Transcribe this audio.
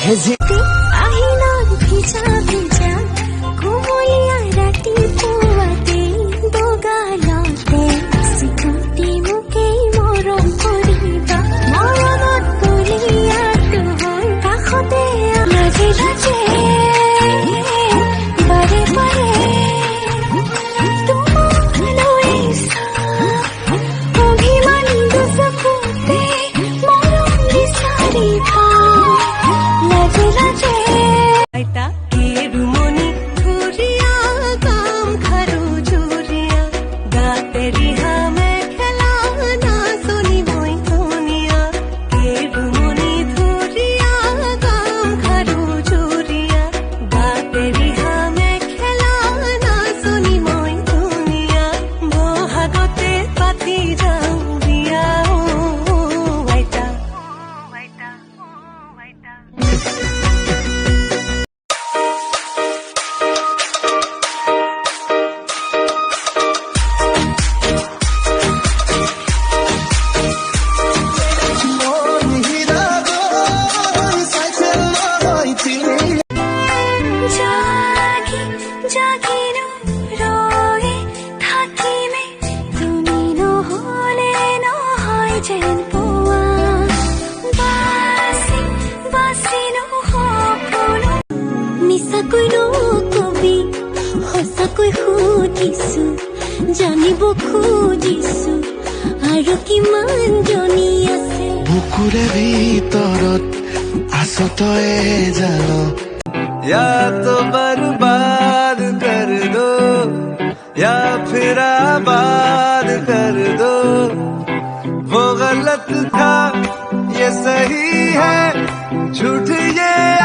আহিনৰ ভিজা ভিজা কোমলীয়া ৰাতিপুৱাতে বগালতে চিকুটি মোকেই মৰম কৰিবা মৰমত কলিয়াটো হয় কাষতে লাজে লাজে বাৰে বাৰে তোমালৈ অভিমানী দুচকুতে মৰম বিচাৰিবা জানিব খুজিছো আৰু কিমান জনী আছে বুকুৰে ভিতৰত আছ তয়ে জান या तो बर्बाद कर दो या फिर आबाद कर दो वो गलत था ये सही है झूठ ये